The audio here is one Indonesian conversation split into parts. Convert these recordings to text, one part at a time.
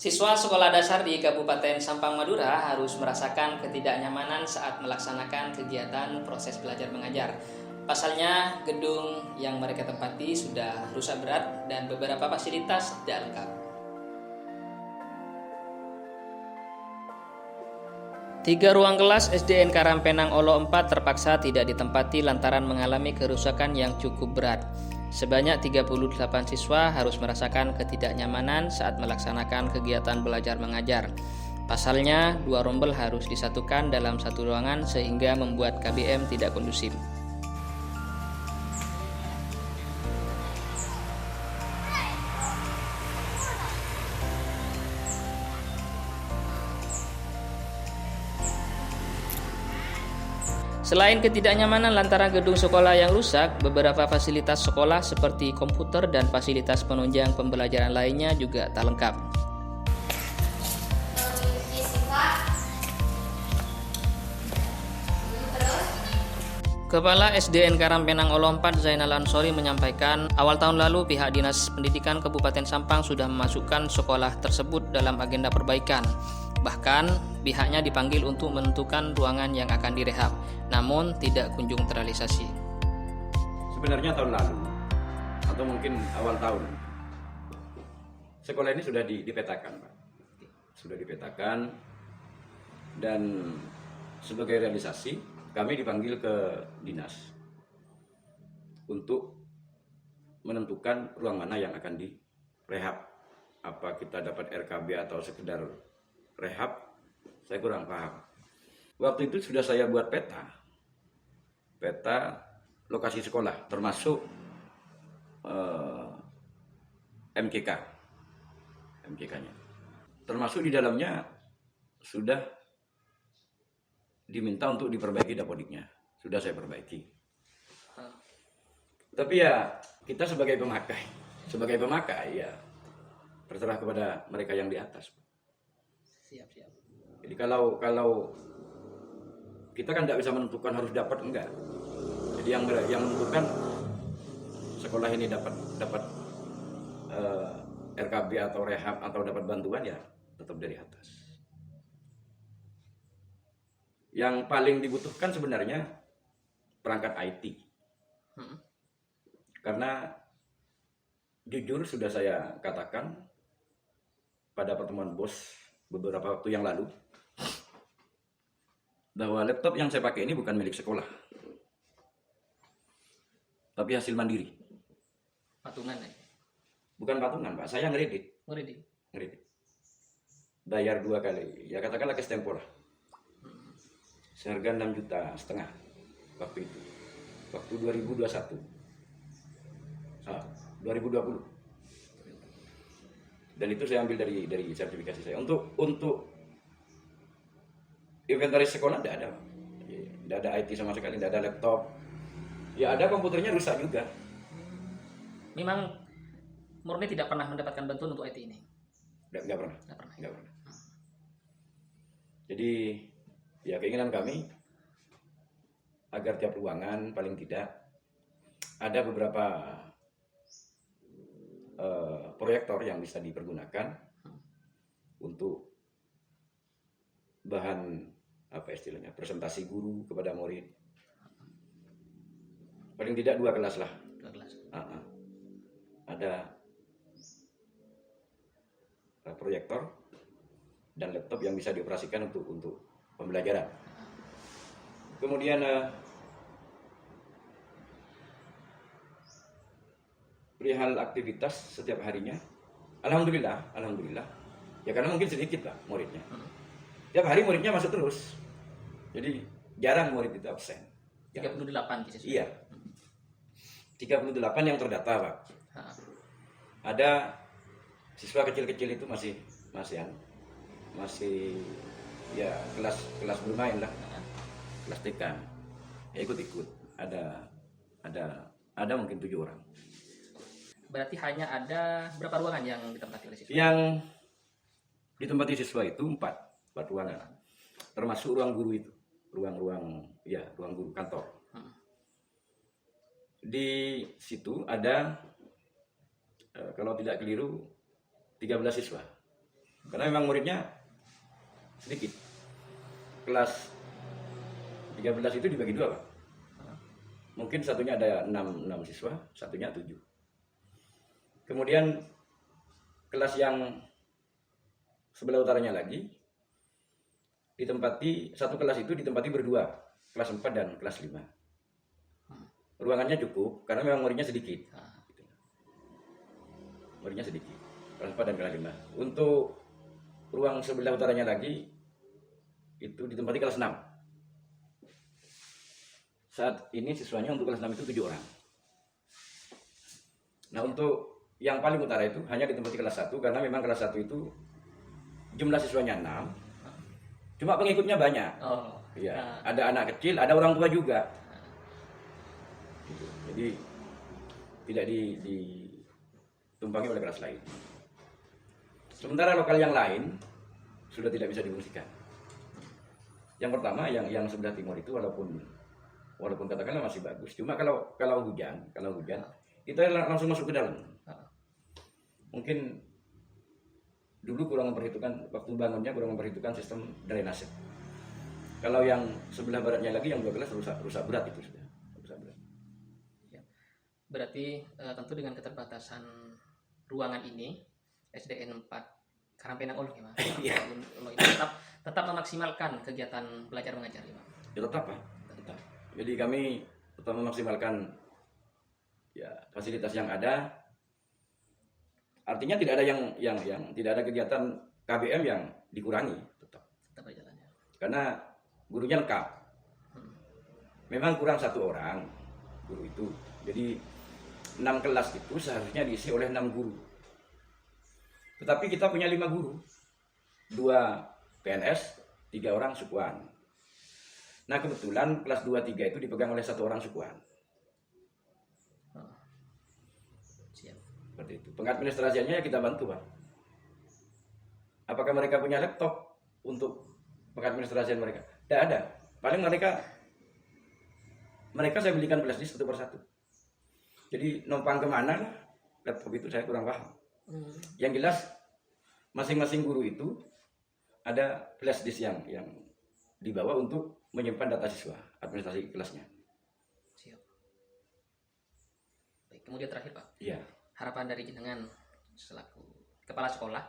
Siswa sekolah dasar di Kabupaten Sampang Madura harus merasakan ketidaknyamanan saat melaksanakan kegiatan proses belajar mengajar. Pasalnya, gedung yang mereka tempati sudah rusak berat dan beberapa fasilitas tidak lengkap. Tiga ruang kelas SDN Karangpenang Olo 4 terpaksa tidak ditempati lantaran mengalami kerusakan yang cukup berat. Sebanyak 38 siswa harus merasakan ketidaknyamanan saat melaksanakan kegiatan belajar mengajar. Pasalnya, dua rombel harus disatukan dalam satu ruangan sehingga membuat KBM tidak kondusif. Selain ketidaknyamanan lantaran gedung sekolah yang rusak, beberapa fasilitas sekolah seperti komputer dan fasilitas penunjang pembelajaran lainnya juga tak lengkap. Kepala SDN Karangpenang Olo 4 Zainal Ansori menyampaikan, awal tahun lalu pihak Dinas Pendidikan Kabupaten Sampang sudah memasukkan sekolah tersebut dalam agenda perbaikan. Bahkan, pihaknya dipanggil untuk menentukan ruangan yang akan direhab, namun tidak kunjung terrealisasi. Sebenarnya tahun lalu, atau mungkin awal tahun, sekolah ini sudah dipetakan, Pak. Sudah dipetakan, dan sebagai realisasi, kami dipanggil ke dinas untuk menentukan ruang mana yang akan direhab. Apa kita dapat RKB atau sekedar rehab, saya kurang paham. Waktu itu sudah saya buat peta lokasi sekolah, termasuk MKK-nya. Termasuk di dalamnya sudah diminta untuk diperbaiki dapodiknya, sudah saya perbaiki. Tapi ya kita sebagai pemakai ya terserah kepada mereka yang di atas. Siap. Jadi kalau kita kan tidak bisa menentukan harus dapat, enggak. Jadi yang menentukan sekolah ini dapat RKB atau rehab atau dapat bantuan ya tetap dari atas. Yang paling dibutuhkan sebenarnya perangkat IT. Karena jujur sudah saya katakan pada pertemuan bos beberapa waktu yang lalu bahwa laptop yang saya pakai ini bukan milik sekolah, tapi hasil mandiri. Patungan ya? Bukan patungan, Pak. Saya ngeredit. Bayar 2 kali. Ya katakanlah cash tempo lah. Seharga 6,5 juta waktu itu. Waktu 2021. 2020. Dan itu saya ambil dari sertifikasi saya. Untuk inventaris sekolah tidak ada. Tidak ada IT sama sekali, tidak ada laptop. Ya ada komputernya rusak juga. Memang murni tidak pernah mendapatkan bantuan untuk IT ini? Nggak pernah. Jadi ya keinginan kami agar tiap ruangan paling tidak ada beberapa proyektor yang bisa dipergunakan untuk bahan presentasi guru kepada murid. Paling tidak 2 kelas lah. 2 kelas. Ada proyektor dan laptop yang bisa dioperasikan untuk pembelajaran. Kemudian perihal aktivitas setiap harinya, alhamdulillah, ya karena mungkin sedikit lah muridnya. Tiap hari muridnya masuk terus, jadi jarang murid itu absen. 38 siswa. Iya, 38 yang terdata, Pak. Ada siswa kecil-kecil itu masih ya kelas bermain lah, kelas TK ya ikut ada mungkin 7 orang. Berarti hanya ada berapa ruangan yang ditempati oleh siswa? Yang ditempati siswa itu 4 ruangan, termasuk ruang guru itu, ruang guru kantor. Di situ ada kalau tidak keliru 13 siswa. Karena memang muridnya sedikit. Kelas 13 itu dibagi dua, Pak. Mungkin satunya ada 6 siswa, satunya 7. Kemudian kelas yang sebelah utaranya lagi satu kelas itu ditempati berdua, kelas 4 dan kelas 5. Ruangannya cukup karena memang muridnya sedikit. Muridnya sedikit, kelas 4 dan kelas 5. Untuk ruang sebelah utaranya lagi itu ditempati kelas 6. Saat ini siswanya untuk kelas 6 itu 7 orang. Nah, untuk yang paling utara itu hanya ditempati kelas 1 karena memang kelas 1 itu jumlah siswanya 6. Cuma pengikutnya banyak. Iya, ada anak kecil, ada orang tua juga. Gitu. Jadi tidak ditumpangi oleh kelas lain. Sementara lokal yang lain sudah tidak bisa difungsikan. Yang pertama yang sebelah timur itu walaupun katakanlah masih bagus, cuma kalau hujan kita langsung masuk ke dalam. Mungkin dulu kurang memperhitungkan waktu bangunnya, kurang memperhitungkan sistem drainase. Kalau yang sebelah baratnya lagi yang 12 rusak berat itu sudah. Rusak berat. Ya. Berarti tentu dengan keterbatasan ruangan ini SDN 4 Karangpenang Olo ya, Pak. Olo ini tetap memaksimalkan kegiatan belajar mengajar ya, Pak. Ya tetap, Pak. Tetap. Jadi kami tetap memaksimalkan ya fasilitas yang ada. Artinya tidak ada yang tidak ada kegiatan KBM yang dikurangi, tetap berjalan ya. Karena gurunya lengkap. Memang kurang 1 orang guru itu. Jadi 6 kelas itu seharusnya diisi oleh 6 guru. Tetapi kita punya 5 guru. 2 PNS, 3 orang sukuan. Nah, kebetulan kelas 2, 3 itu dipegang oleh 1 orang sukuan. Seperti itu. Pengadministrasiannya kita bantu, Pak. Apakah mereka punya laptop untuk pengadministrasian mereka? Tidak ada. Paling mereka saya belikan flash disk 1 per 1. Jadi numpang kemana laptop itu saya kurang paham. Yang jelas masing-masing guru itu ada flash disk yang dibawa untuk menyimpan data siswa, administrasi kelasnya. Siap. Baik, kemudian terakhir, Pak. Iya. Harapan dari jenengan selaku kepala sekolah,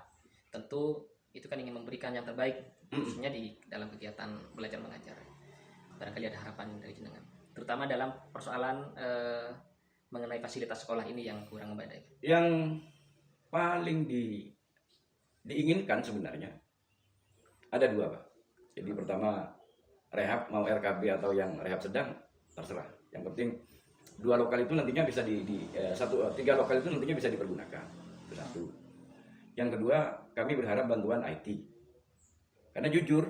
tentu itu kan ingin memberikan yang terbaik khususnya di dalam kegiatan belajar mengajar. Barangkali ada harapan dari jenengan, terutama dalam persoalan mengenai fasilitas sekolah ini yang kurang memadai. Yang paling diinginkan sebenarnya ada 2, Pak. Jadi pertama rehab, mau RKB atau yang rehab sedang terserah. Yang penting 2 lokal itu nantinya bisa 3 lokal itu nantinya bisa dipergunakan. Itu 1. Yang kedua, kami berharap bantuan IT. Karena jujur,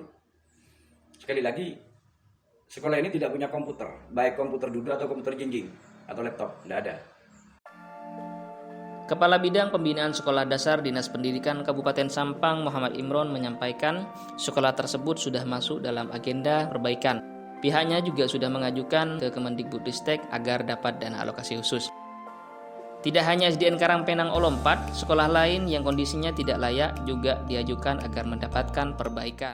sekali lagi, sekolah ini tidak punya komputer, baik komputer duduk atau komputer jinjing atau laptop, tidak ada. Kepala Bidang Pembinaan Sekolah Dasar Dinas Pendidikan Kabupaten Sampang Muhammad Imron menyampaikan sekolah tersebut sudah masuk dalam agenda perbaikan. Pihaknya juga sudah mengajukan ke Kemendikbudristek agar dapat dana alokasi khusus. Tidak hanya SDN Karangpenang Olo 4, sekolah lain yang kondisinya tidak layak juga diajukan agar mendapatkan perbaikan.